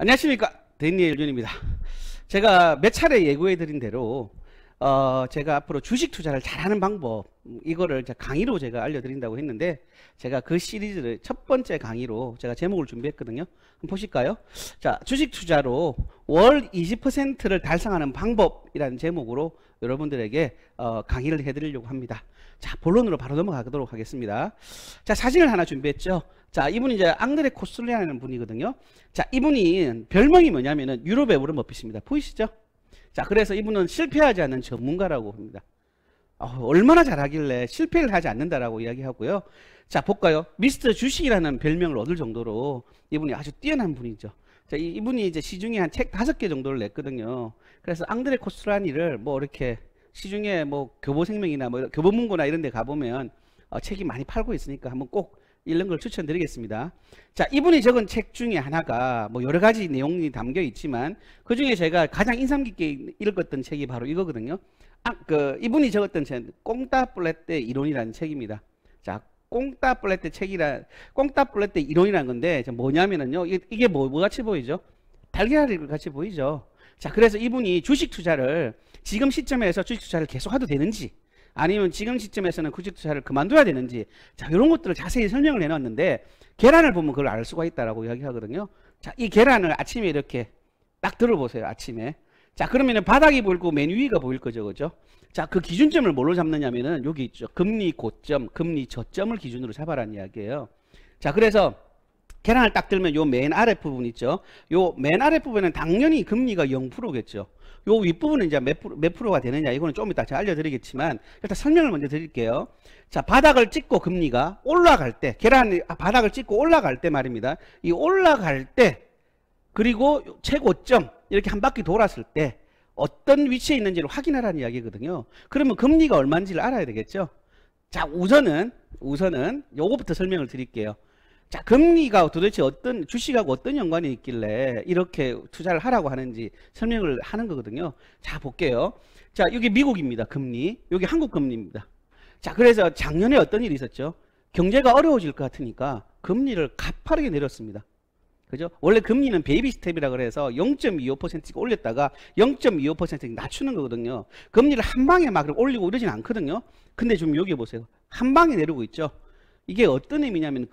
안녕하십니까, 데니엘 윤입니다. 제가 몇 차례 예고해 드린 대로 제가 앞으로 주식 투자를 잘하는 방법, 이거를 강의로 제가 알려드린다고 했는데, 제가 그 시리즈를 첫 번째 강의로 제가 제목을 준비했거든요. 한번 보실까요? 자, 주식 투자로 월 20%를 달성하는 방법이라는 제목으로 여러분들에게 강의를 해드리려고 합니다. 자, 본론으로 바로 넘어가도록 하겠습니다. 자, 사진을 하나 준비했죠. 자, 이분이 이제 앙드레 코슬레라는 분이거든요. 자, 이분이 별명이 뭐냐면은 유럽의 워런 버핏입니다. 보이시죠? 자, 그래서 이분은 실패하지 않는 전문가라고 합니다. 얼마나 잘하길래 실패를 하지 않는다라고 이야기하고요. 자, 볼까요? 미스터 주식이라는 별명을 얻을 정도로 이분이 아주 뛰어난 분이죠. 자, 이분이 이제 시중에 한 책 5개 정도를 냈거든요. 그래서 앙드레 코슬라니를 뭐 이렇게 시중에 뭐 교보생명이나 뭐 교보문고나 이런 데 가보면 책이 많이 팔고 있으니까 한번 꼭 읽는 걸 추천드리겠습니다. 자, 이분이 적은 책 중에 하나가 뭐 여러 가지 내용이 담겨 있지만 그 중에 제가 가장 인상 깊게 읽었던 책이 바로 이거거든요. 이분이 적었던 책, 꽁따플레떼 이론이라는 책입니다. 자, 꽁따플레떼 이론이라는 건데 뭐냐면은요, 이게 뭐 같이 보이죠? 달걀이 같이 보이죠? 자, 그래서 이분이 주식 투자를 지금 시점에서 주식 투자를 계속해도 되는지, 아니면 지금 시점에서는 주식 투자를 그만둬야 되는지, 자, 이런 것들을 자세히 설명을 해놨는데, 계란을 보면 그걸 알 수가 있다라고 이야기하거든요. 자, 이 계란을 아침에 이렇게 딱 들어보세요. 아침에. 자, 그러면은 바닥이 보이고 맨 위가 보일 거죠, 그죠? 자, 그 기준점을 뭘로 잡느냐면은 여기 있죠. 금리 고점, 금리 저점을 기준으로 잡아라는 이야기예요. 자, 그래서 계란을 딱 들면 요 맨 아래 부분 있죠. 요 맨 아래 부분은 당연히 금리가 0%겠죠. 요 윗부분은 이제 몇 프로가 되느냐, 이거는 좀 이따 제가 알려드리겠지만, 일단 설명을 먼저 드릴게요. 자, 바닥을 찍고 금리가 올라갈 때, 계란이 바닥을 찍고 올라갈 때 말입니다. 이 올라갈 때, 그리고 최고점, 이렇게 한 바퀴 돌았을 때, 어떤 위치에 있는지를 확인하라는 이야기거든요. 그러면 금리가 얼마인지를 알아야 되겠죠. 자, 우선은 요거부터 설명을 드릴게요. 자, 금리가 도대체 주식하고 어떤 연관이 있길래 이렇게 투자를 하라고 하는지 설명을 하는 거거든요. 자, 볼게요. 자, 여기 미국입니다. 금리. 여기 한국 금리입니다. 자, 그래서 작년에 어떤 일이 있었죠? 경제가 어려워질 것 같으니까 금리를 가파르게 내렸습니다. 그죠? 원래 금리는 베이비 스텝이라 그래서 0.25% 올렸다가 0.25% 낮추는 거거든요. 금리를 한 방에 막 올리고 이러진 않거든요. 근데 좀 여기 보세요. 한 방에 내리고 있죠. 이게 어떤 의미냐면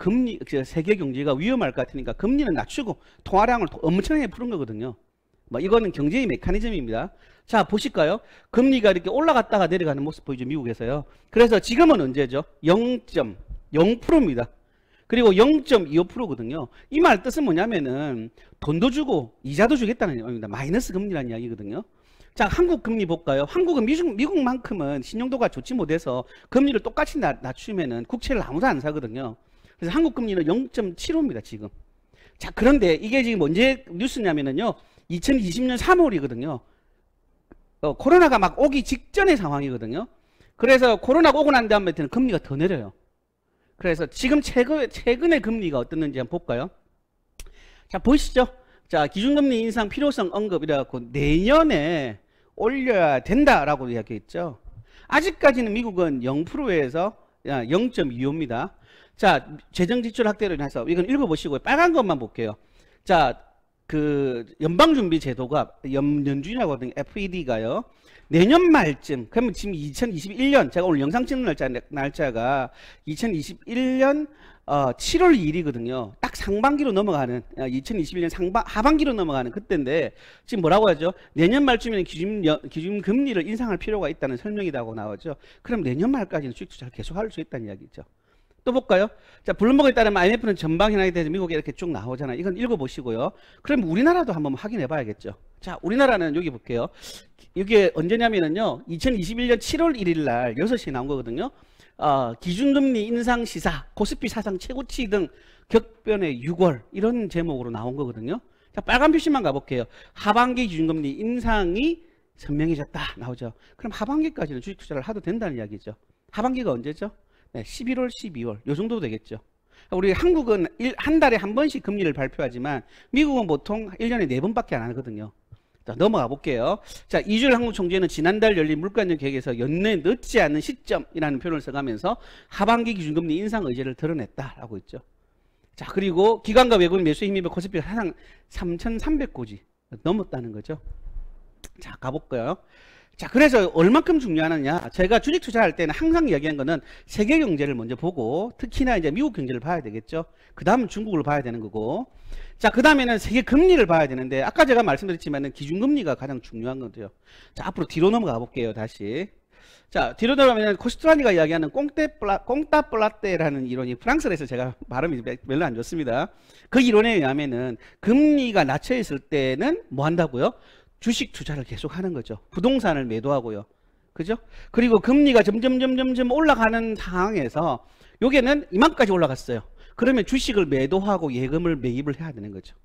세계 경제가 위험할 것 같으니까 금리는 낮추고 통화량을 엄청나게 푸는 거거든요. 뭐 이거는 경제의 메커니즘입니다. 자, 보실까요? 금리가 이렇게 올라갔다가 내려가는 모습 보이죠, 미국에서요. 그래서 지금은 언제죠? 0.0%입니다. 그리고 0.25%거든요. 이 말 뜻은 뭐냐면은 돈도 주고 이자도 주겠다는 의미입니다. 마이너스 금리라는 이야기거든요. 자, 한국 금리 볼까요? 한국은 미국만큼은 신용도가 좋지 못해서 금리를 똑같이 낮추면은 국채를 아무도 안 사거든요. 그래서 한국 금리는 0.75입니다, 지금. 자, 그런데 이게 지금 언제 뉴스냐면은요, 2020년 3월이거든요. 코로나가 막 오기 직전의 상황이거든요. 그래서 코로나가 오고 난 다음에는 금리가 더 내려요. 그래서 지금 최근의 금리가 어떻는지 한번 볼까요? 자, 보이시죠? 자, 기준금리 인상 필요성 언급이라고 내년에 올려야 된다라고 이야기했죠. 아직까지는 미국은 0%에서 0.25입니다. 자, 재정지출 확대로 인해서 이건 읽어보시고요. 빨간 것만 볼게요. 자, 그 연방준비제도가 연준이라고 하거든요. FED가요. 내년 말쯤, 그러면 지금 2021년, 제가 오늘 영상 찍는 날짜가 2021년 7월 2일이거든요. 딱 상반기로 넘어가는, 2021년 하반기로 넘어가는 그때인데, 지금 뭐라고 하죠? 내년 말쯤에는 기준 금리를 인상할 필요가 있다는 설명이라고 나오죠. 그럼 내년 말까지는 주식 투자를 계속 할 수 있다는 이야기죠. 또 볼까요? 자, 블룸버그에 따르면 IMF는 전방 현황에 대해서 미국에 이렇게 쭉 나오잖아요. 이건 읽어보시고요. 그럼 우리나라도 한번 확인해 봐야겠죠. 자, 우리나라는 여기 볼게요. 이게 언제냐면은요, 2021년 7월 1일 날 6시에 나온 거거든요. 기준금리 인상 시사, 코스피 사상 최고치 등 격변의 6월, 이런 제목으로 나온 거거든요. 자, 빨간 표시만 가볼게요. 하반기 기준금리 인상이 선명해졌다 나오죠. 그럼 하반기까지는 주식 투자를 해도 된다는 이야기죠. 하반기가 언제죠? 네, 11월, 12월 요 정도 되겠죠. 우리 한국은 한 달에 한 번씩 금리를 발표하지만 미국은 보통 1년에 4번밖에 안 하거든요. 자, 넘어가 볼게요. 자, 이주열 한국총재는 지난달 열린 물가안정 계획에서 연내 늦지 않은 시점이라는 표현을 써가면서 하반기 기준금리 인상 의지를 드러냈다라고 있죠. 자, 그리고 기관과 외국인 매수에 힘입어 코스피가 사상 3,300고지 넘었다는 거죠. 자, 가볼까요? 자, 그래서 얼만큼 중요하느냐? 제가 주식 투자할 때는 항상 이야기한 거는 세계 경제를 먼저 보고, 특히나 이제 미국 경제를 봐야 되겠죠. 그 다음은 중국을 봐야 되는 거고, 자, 그 다음에는 세계 금리를 봐야 되는데, 아까 제가 말씀드렸지만은 기준금리가 가장 중요한 거죠. 자, 앞으로 뒤로 넘어가 볼게요, 다시. 자, 뒤로 넘어가면 코스트라니가 이야기하는 꽁따 플라떼라는 이론이, 프랑스에서 제가 발음이 별로 안 좋습니다. 그 이론에 의하면은 금리가 낮춰 있을 때는 뭐 한다고요? 주식 투자를 계속 하는 거죠. 부동산을 매도하고요. 그죠? 그리고 금리가 점점 올라가는 상황에서 요게는 이만까지 올라갔어요. 그러면 주식을 매도하고 예금을 매입을 해야 되는 거죠.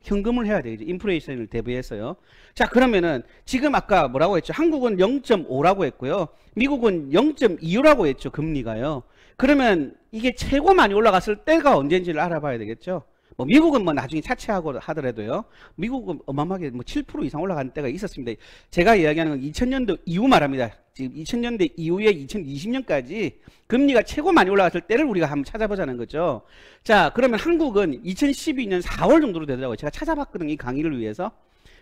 현금을 해야 되죠. 인플레이션을 대비해서요. 자, 그러면은 지금 아까 뭐라고 했죠? 한국은 0.5라고 했고요. 미국은 0.25라고 했죠. 금리가요. 그러면 이게 최고 많이 올라갔을 때가 언제인지를 알아봐야 되겠죠. 뭐 미국은 뭐 나중에 차치하고 하더라도요. 미국은 어마어마하게 뭐 7% 이상 올라가는 때가 있었습니다. 제가 이야기하는 건 2000년도 이후 말합니다. 지금 2000년대 이후에 2020년까지 금리가 최고 많이 올라갔을 때를 우리가 한번 찾아보자는 거죠. 자, 그러면 한국은 2012년 4월 정도로 되더라고요. 제가 찾아봤거든요. 이 강의를 위해서.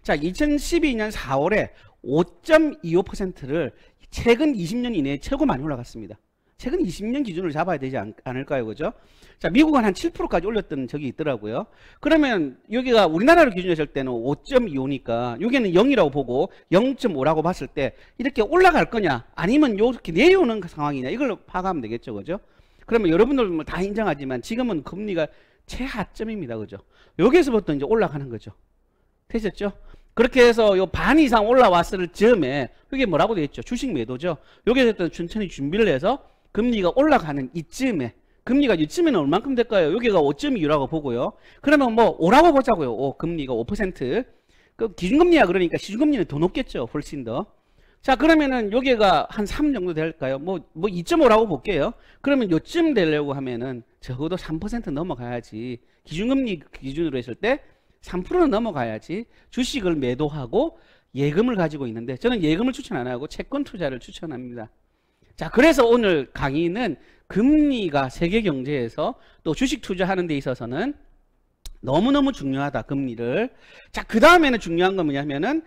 자, 2012년 4월에 5.25%를 최근 20년 이내에 최고 많이 올라갔습니다. 최근 20년 기준으로 잡아야 되지 않을까요? 그죠? 자, 미국은 한 7%까지 올렸던 적이 있더라고요. 그러면 여기가 우리나라로 기준으로 했을 때는 5.25니까 여기는 0이라고 보고 0.5라고 봤을 때 이렇게 올라갈 거냐 아니면 이렇게 내려오는 상황이냐 이걸 파악하면 되겠죠. 그죠? 그러면 여러분들 다 인정하지만 지금은 금리가 최하점입니다. 그죠? 여기서부터 이제 올라가는 거죠. 되셨죠? 그렇게 해서 요 반 이상 올라왔을 즈음에 이게 뭐라고 되어 있죠? 주식 매도죠. 여기서 천천히 준비를 해서 금리가 올라가는 이쯤에 금리가 이쯤에는 얼만큼 될까요? 여기가 5.2라고 보고요. 그러면 뭐 5라고 보자고요. 금리가 5%. 그 기준금리야 그러니까 시중금리는 더 높겠죠. 훨씬 더. 자, 그러면은 여기가 한 3 정도 될까요? 뭐 2.5라고 볼게요. 그러면 요쯤 되려고 하면은 적어도 3% 넘어가야지. 기준금리 기준으로 했을 때 3%는 넘어가야지 주식을 매도하고 예금을 가지고 있는데 저는 예금을 추천 안 하고 채권 투자를 추천합니다. 자, 그래서 오늘 강의는 금리가 세계 경제에서 또 주식 투자하는 데 있어서는 너무너무 중요하다, 금리를. 자, 그 다음에는 중요한 건 뭐냐면은,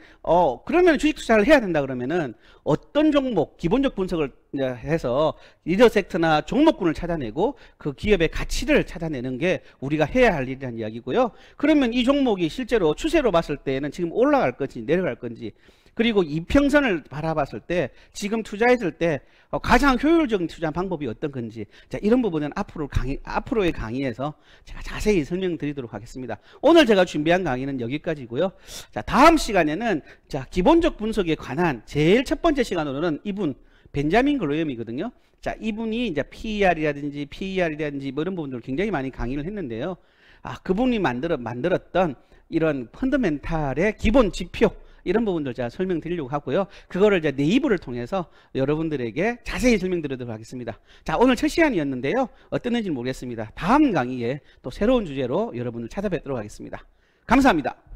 그러면 주식 투자를 해야 된다 그러면은 어떤 종목, 기본적 분석을 해서 리더 섹터나 종목군을 찾아내고 그 기업의 가치를 찾아내는 게 우리가 해야 할 일이라는 이야기고요. 그러면 이 종목이 실제로 추세로 봤을 때는 지금 올라갈 건지 내려갈 건지 그리고 이평선을 바라봤을 때 지금 투자했을 때 가장 효율적인 투자 방법이 어떤 건지 자, 이런 부분은 앞으로의 강의에서 제가 자세히 설명드리도록 하겠습니다. 오늘 제가 준비한 강의는 여기까지고요. 자, 다음 시간에는 자, 기본적 분석에 관한 제일 첫 번째 시간으로는 이분 벤자민 글로엄이거든요. 자, 이분이 이제 PER이라든지 뭐 이런 부분들을 굉장히 많이 강의를 했는데요. 그분이 만들었던 이런 펀더멘탈의 기본 지표 이런 부분들 제가 설명드리려고 하고요. 그거를 이제 네이버를 통해서 여러분들에게 자세히 설명드리도록 하겠습니다. 자, 오늘 첫 시간이었는데요. 어땠는지 모르겠습니다. 다음 강의에 또 새로운 주제로 여러분을 찾아뵙도록 하겠습니다. 감사합니다.